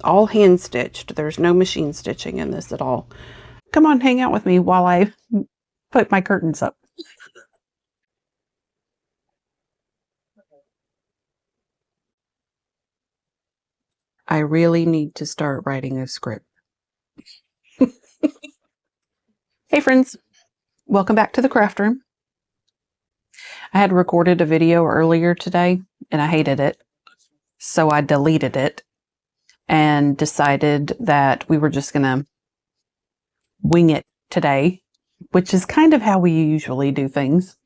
all hand stitched. There's no machine stitching in this at all. Come on, hang out with me while I put my curtains up. I really need to start writing a script. Hey friends, welcome back to the craft room. I had recorded a video earlier today and I hated it. So I deleted it and decided that we were just gonna wing it today, which is kind of how we usually do things.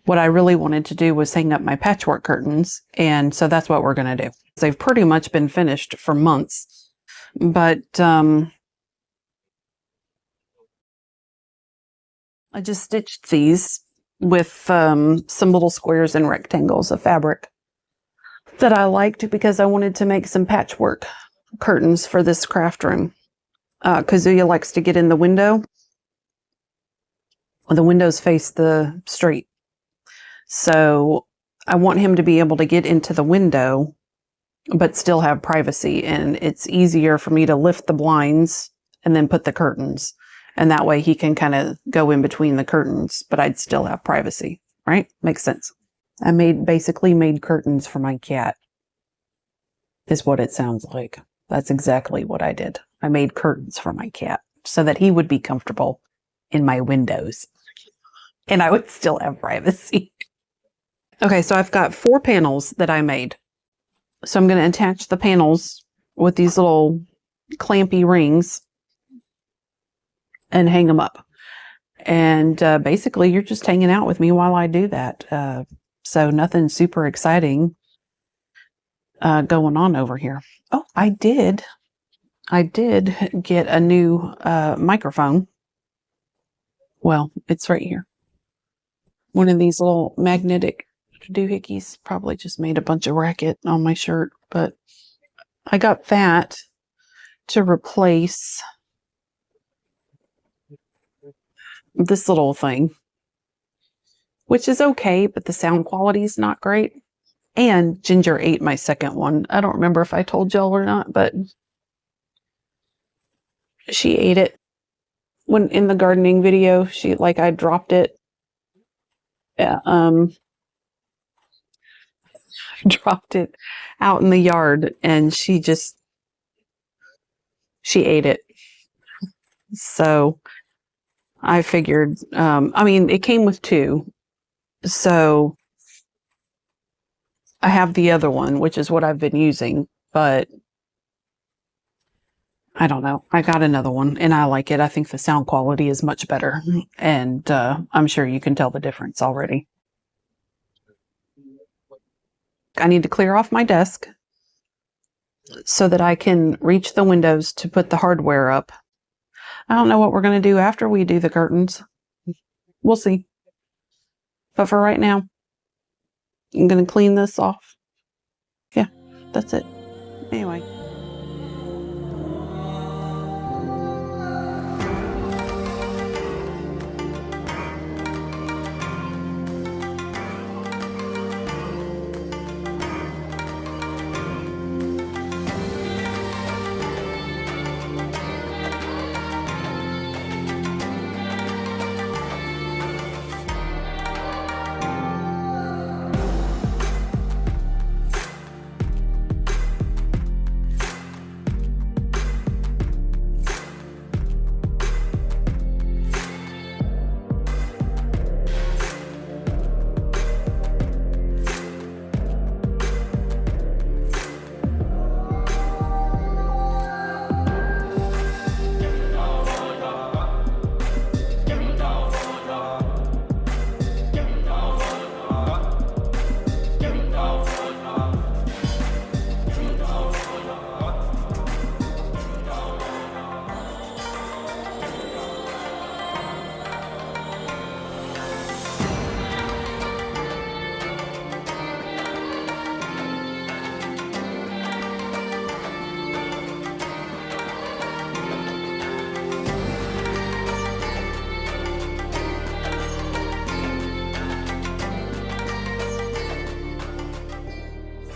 What I really wanted to do was hang up my patchwork curtains, and so that's what we're going to do. They've pretty much been finished for months, but I just stitched these with some little squares and rectangles of fabric that I liked because I wanted to make some patchwork curtains for this craft room. Kazuya likes to get in the window. The windows face the street. So I want him to be able to get into the window, but still have privacy. And it's easier for me to lift the blinds and then put the curtains. And that way he can kind of go in between the curtains, but I'd still have privacy, right? Makes sense. I basically made curtains for my cat, is what it sounds like. That's exactly what I did. I made curtains for my cat so that he would be comfortable in my windows and I would still have privacy. Okay, so I've got 4 panels that I made. So I'm going to attach the panels with these little clampy rings and hang them up. And basically, you're just hanging out with me while I do that. So nothing super exciting going on over here. Oh, I did get a new microphone. Well, it's right here. One of these little magnetic doohickeys. Probably just made a bunch of racket on my shirt, but I got that to replace this little thing, which is okay, but the sound quality is not great. And Ginger ate my second one. I don't remember if I told y'all or not, but she ate it when in the gardening video. I dropped it. Dropped it out in the yard and she ate it. So I figured, I mean, it came with 2. So I have the other one, which is what I've been using, but I don't know. I got another one and I like it. I think the sound quality is much better. And I'm sure you can tell the difference already. I need to clear off my desk so that I can reach the windows to put the hardware up. I don't know what we're going to do after we do the curtains. We'll see. But for right now, I'm going to clean this off. Yeah, that's it. Anyway.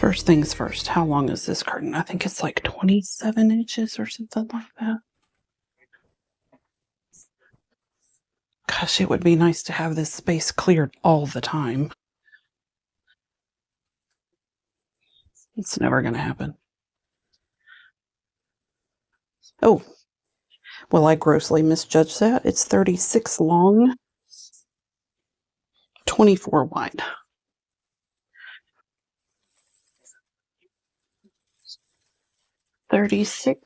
First things first, how long is this curtain? I think it's like 27 inches or something like that. Gosh, it would be nice to have this space cleared all the time. It's never going to happen. Oh, well, I grossly misjudged that. It's 36 long, 24 wide. $36.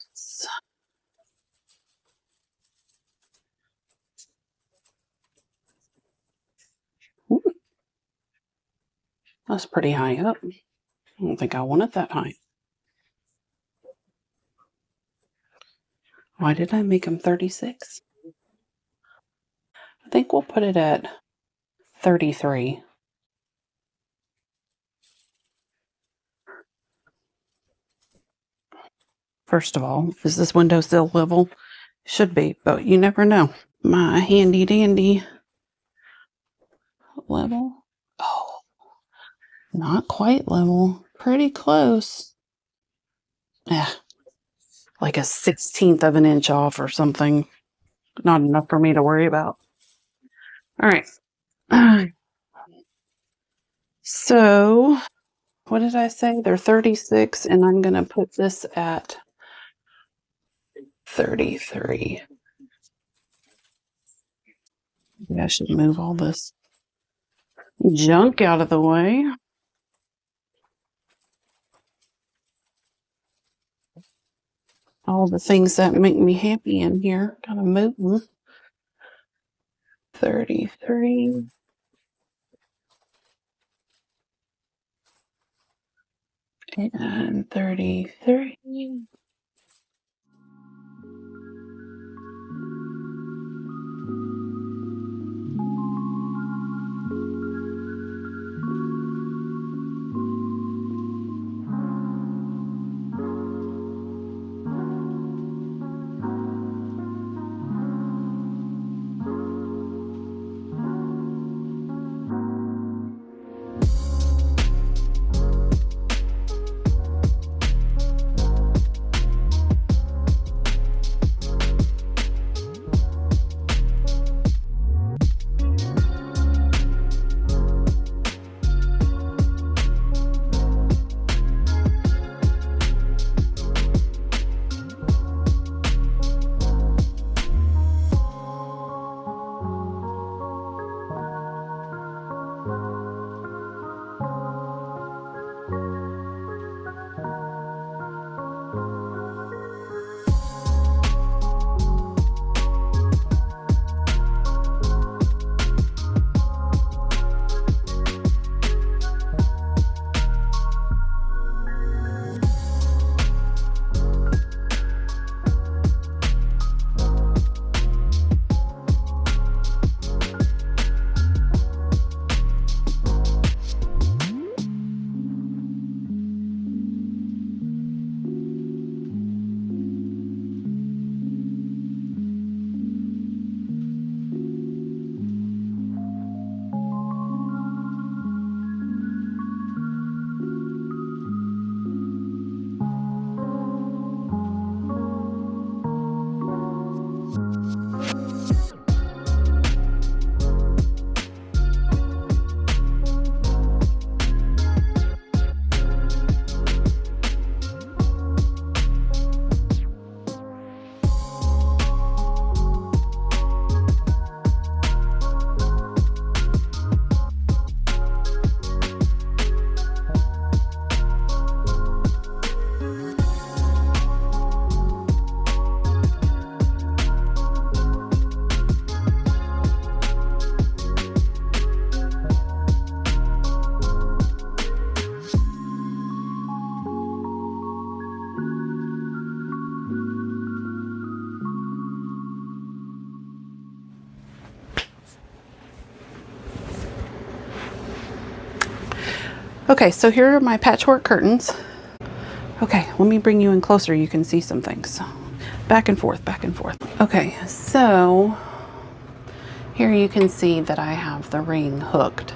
Ooh, that's pretty high up. I don't think I want it that high. Why did I make them 36? I think we'll put it at 33. First of all, is this window still level? Should be, but you never know. My handy dandy level. Oh, not quite level. Pretty close. Yeah, like a 16th of an inch off or something. Not enough for me to worry about. All right. So, what did I say? They're 36, and I'm going to put this at 33. Maybe I should move all this junk out of the way. All the things that make me happy in here. Gotta move them. 33. And 33. Okay, so here are my patchwork curtains. Okay, let me bring you in closer. You can see some things. Back and forth, back and forth. Okay, so here you can see that I have the ring hooked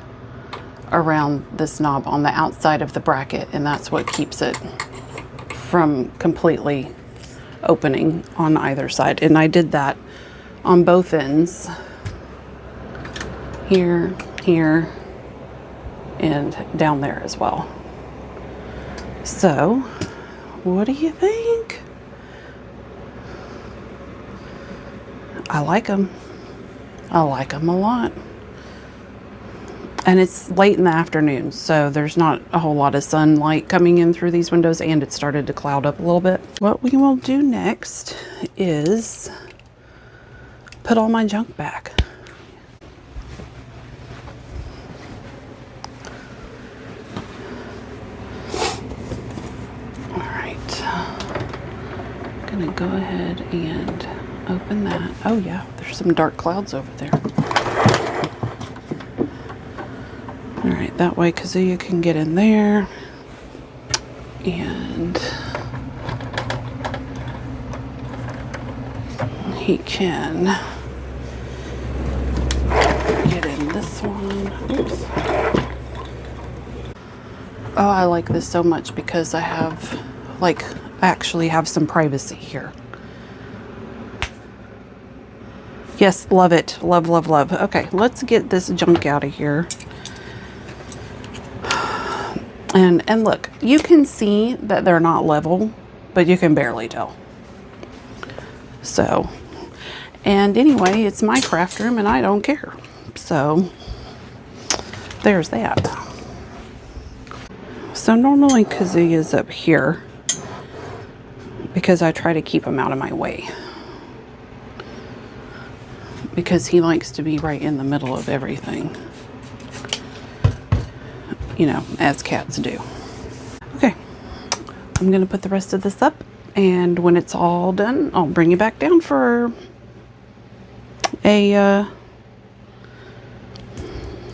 around this knob on the outside of the bracket, and that's what keeps it from completely opening on either side. And I did that on both ends, here, here, and down there as well. So, what do you think? I like them. I like them a lot. And it's late in the afternoon, so there's not a whole lot of sunlight coming in through these windows, and it started to cloud up a little bit. What we will do next is put all my junk back. All right, I'm gonna go ahead and open that. Oh yeah, there's some dark clouds over there. All right, that way Kazuya can get in there, and he can get in this one. Oops. Oh, I like this so much because I actually have some privacy here. Yes, love it. Love, love, love. Okay, let's get this junk out of here. And look, you can see that they're not level, but you can barely tell. So, and anyway, it's my craft room and I don't care. So, there's that. So normally Kazuya's up here because I try to keep him out of my way. Because he likes to be right in the middle of everything. You know, as cats do. Okay, I'm gonna put the rest of this up, and when it's all done, I'll bring you back down for a,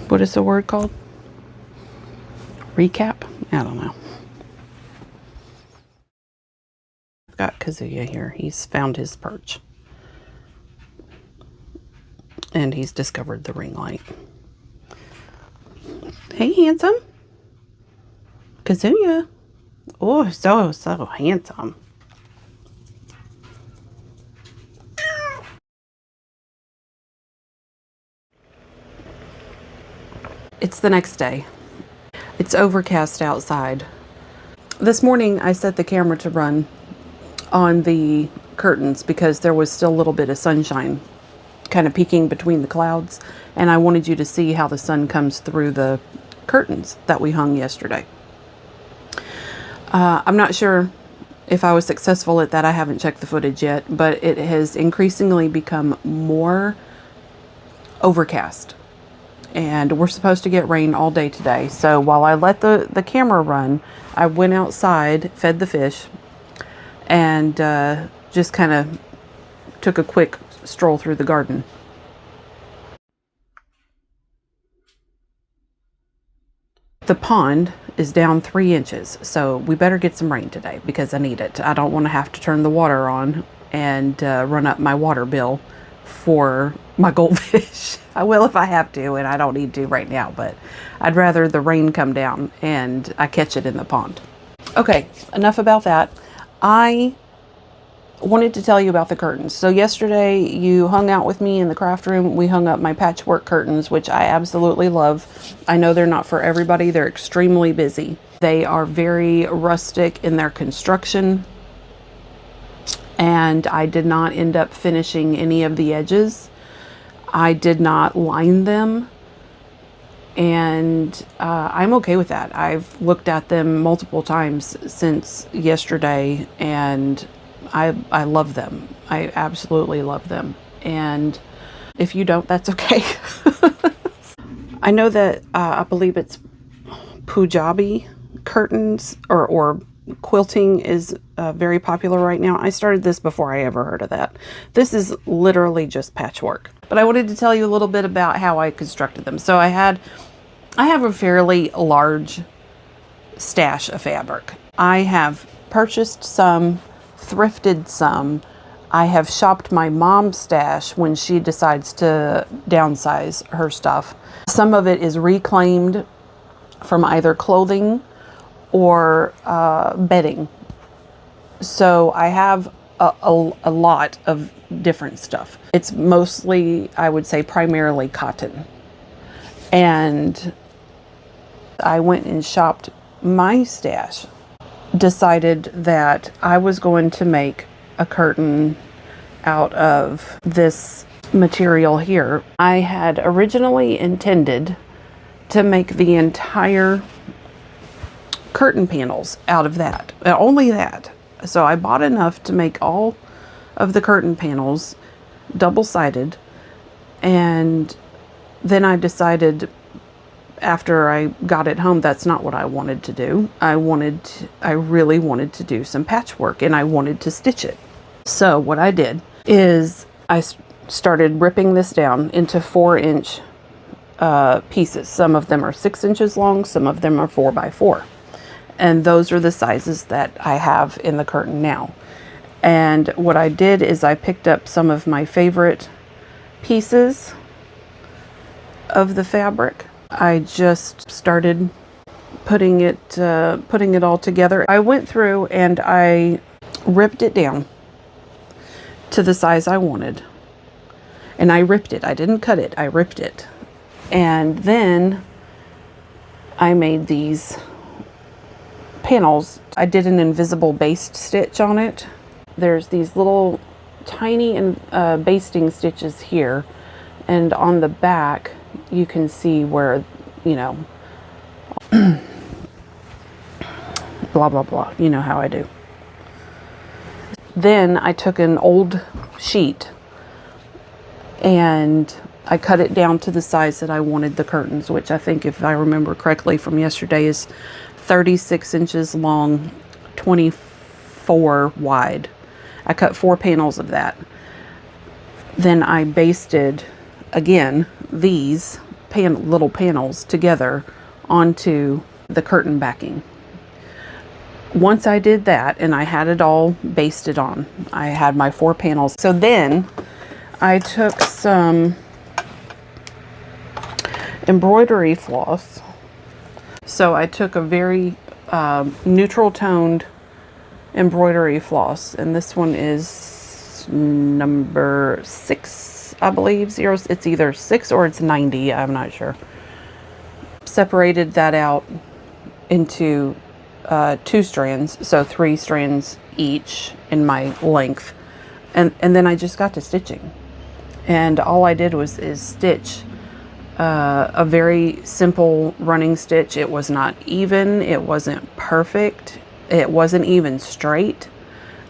what is the word called? Recap? I don't know. I've got Kazuya here. He's found his perch. And he's discovered the ring light. Hey, handsome. Kazuya. Oh, so handsome. It's the next day. It's overcast outside. This morning I set the camera to run on the curtains because there was still a little bit of sunshine kind of peeking between the clouds, and I wanted you to see how the sun comes through the curtains that we hung yesterday. I'm not sure if I was successful at that. I haven't checked the footage yet, but it has increasingly become more overcast, and we're supposed to get rain all day today. So while I let the camera run, I went outside, fed the fish, and just kind of took a quick stroll through the garden. The pond is down 3 inches, so we better get some rain today because I need it. I don't want to have to turn the water on and run up my water bill for my goldfish. I will if I have to, and I don't need to right now, but I'd rather the rain come down and I catch it in the pond. Okay, enough about that. I wanted to tell you about the curtains. So yesterday you hung out with me in the craft room. We hung up my patchwork curtains, which I absolutely love. I know they're not for everybody. They're extremely busy. They are very rustic in their construction, and I did not end up finishing any of the edges. I did not line them, and I'm okay with that. I've looked at them multiple times since yesterday, and I love them. I absolutely love them. And if you don't, that's okay. I know that I believe it's Punjabi curtains or quilting is very popular right now. I started this before I ever heard of that. This is literally just patchwork. But I wanted to tell you a little bit about how I constructed them. So I have a fairly large stash of fabric. I have purchased some, thrifted some. I have shopped my mom's stash when she decides to downsize her stuff. Some of it is reclaimed from either clothing or bedding. So I have a lot of different stuff. It's mostly, I would say, primarily cotton. And I went and shopped my stash, decided that I was going to make a curtain out of this material here. I had originally intended to make the entire curtain panels out of that, only that. So I bought enough to make all of the curtain panels double-sided, and then I decided after I got it home, that's not what I wanted to do. I really wanted to do some patchwork, and I wanted to stitch it. So what I did is I started ripping this down into 4-inch pieces. Some of them are 6 inches long, some of them are 4 by 4. And those are the sizes that I have in the curtain now. And what I did is I picked up some of my favorite pieces of the fabric. I just started putting it all together. I went through and I ripped it down to the size I wanted. And I ripped it. I didn't cut it. I ripped it. And then I made these panels. I did an invisible baste stitch on it. There's these little tiny basting stitches here, and on the back you can see where, you know, blah blah blah, you know how I do. Then I took an old sheet and I cut it down to the size that I wanted the curtains, which I think, if I remember correctly from yesterday, is 36 inches long, 24 wide. I cut 4 panels of that. Then I basted, again, these little panels together onto the curtain backing. Once I did that and I had it all basted on, I had my 4 panels. So then I took some embroidery floss. So I took a very neutral toned embroidery floss, and this one is number 6, I believe. It's either 6 or it's 90, I'm not sure. Separated that out into 2 strands, so 3 strands each in my length, and then I just got to stitching, and all I did was stitch a very simple running stitch. It was not even, it wasn't perfect, it wasn't even straight.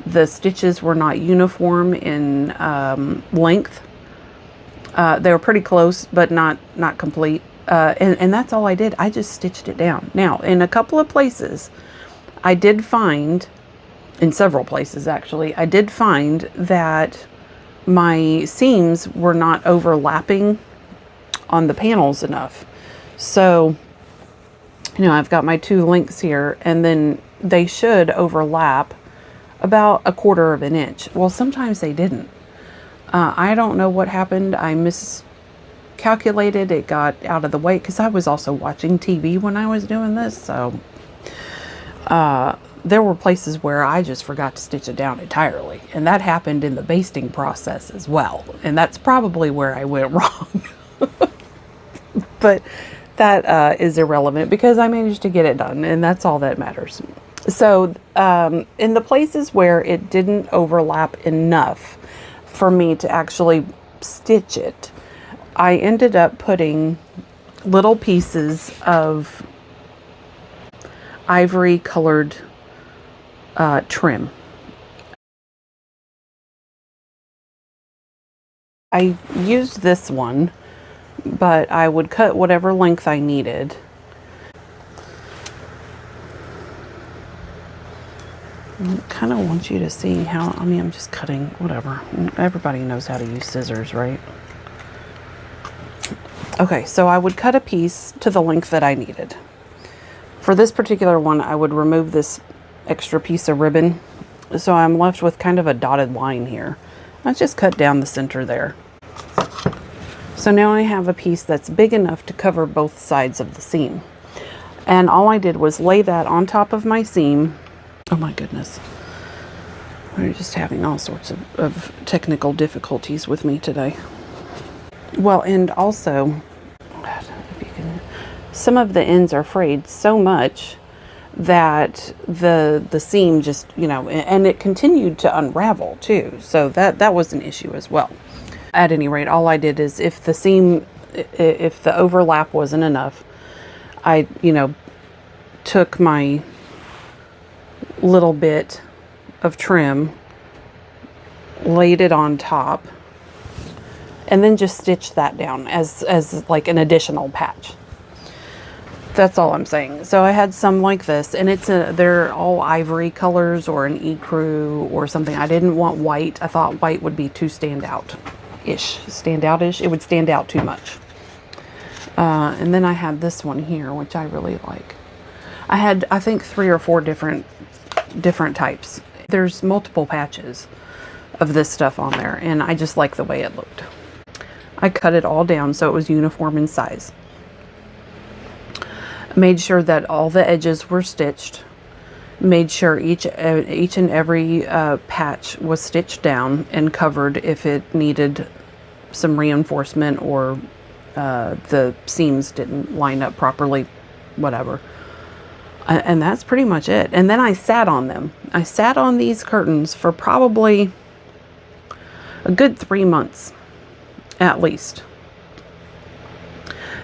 The stitches were not uniform in length. They were pretty close, but not complete. And that's all I did. I just stitched it down. Now, in a couple of places, I did find, in several places actually, I did find that my seams were not overlapping on the panels enough. So, you know, I've got my 2 links here, and then they should overlap about 1/4 of an inch. Well, sometimes they didn't. I don't know what happened. I miscalculated. It got out of the way because I was also watching TV when I was doing this. So there were places where I just forgot to stitch it down entirely. And that happened in the basting process as well. And that's probably where I went wrong. But that is irrelevant because I managed to get it done, and that's all that matters. So in the places where it didn't overlap enough for me to actually stitch it, I ended up putting little pieces of ivory colored trim. I used this one, but I would cut whatever length I needed. I kind of want you to see how, I mean, I'm just cutting, whatever. Everybody knows how to use scissors, right? Okay, so I would cut a piece to the length that I needed. For this particular one, I would remove this extra piece of ribbon. So I'm left with kind of a dotted line here. I just cut down the center there. So now I have a piece that's big enough to cover both sides of the seam. And all I did was lay that on top of my seam. Oh my goodness. We're just having all sorts of technical difficulties with me today. Well, and also, if you can, some of the ends are frayed so much that the seam just, you know, and it continued to unravel too. So that was an issue as well. At any rate, all I did is if the overlap wasn't enough, I, you know, took my little bit of trim, laid it on top, and then just stitched that down as like an additional patch. That's all I'm saying. So I had some like this, and they're all ivory colors or an ecru or something. I didn't want white. I thought white would be too standout-ish. Standout-ish? It would stand out too much. And then I had this one here, which I really like. I had, I think, 3 or 4 different types. There's multiple patches of this stuff on there, and I just like the way it looked. I cut it all down so it was uniform in size. Made sure that all the edges were stitched. Made sure each and every patch was stitched down and covered if it needed some reinforcement or the seams didn't line up properly, whatever. And that's pretty much it. And then I sat on them. I sat on these curtains for probably a good 3 months, at least.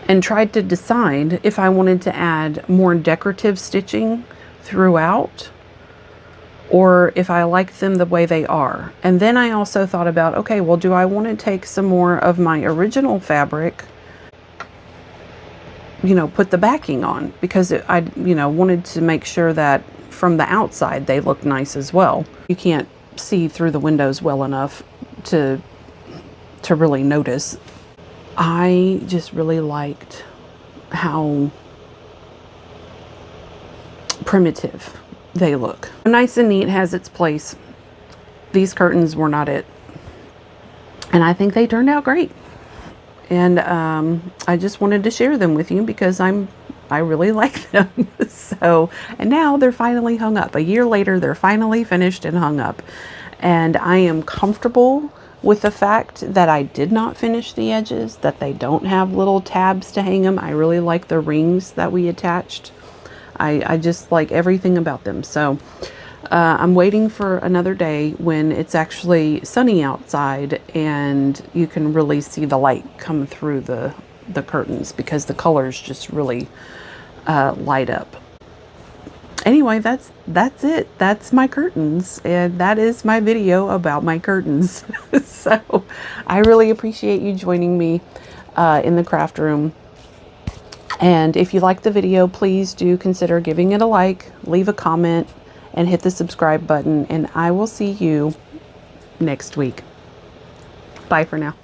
And tried to decide if I wanted to add more decorative stitching throughout or if I liked them the way they are. And then I also thought about, okay, well, do I want to take some more of my original fabric, you know, put the backing on, because I, you know, wanted to make sure that from the outside they look nice as well. You can't see through the windows well enough to really notice. I just really liked how primitive they look. Nice and neat has its place. These curtains were not it. And I think they turned out great. And I just wanted to share them with you because I really like them. So, and now they're finally hung up. A year later, they're finally finished and hung up. And I am comfortable with the fact that I did not finish the edges, that they don't have little tabs to hang them. I really like the rings that we attached. I just like everything about them. So I'm waiting for another day when it's actually sunny outside and you can really see the light come through the curtains, because the colors just really light up. Anyway, that's it. That's my curtains, and that is my video about my curtains. So I really appreciate you joining me in the craft room. And if you like the video, please do consider giving it a like, leave a comment, and hit the subscribe button. And I will see you next week. Bye for now.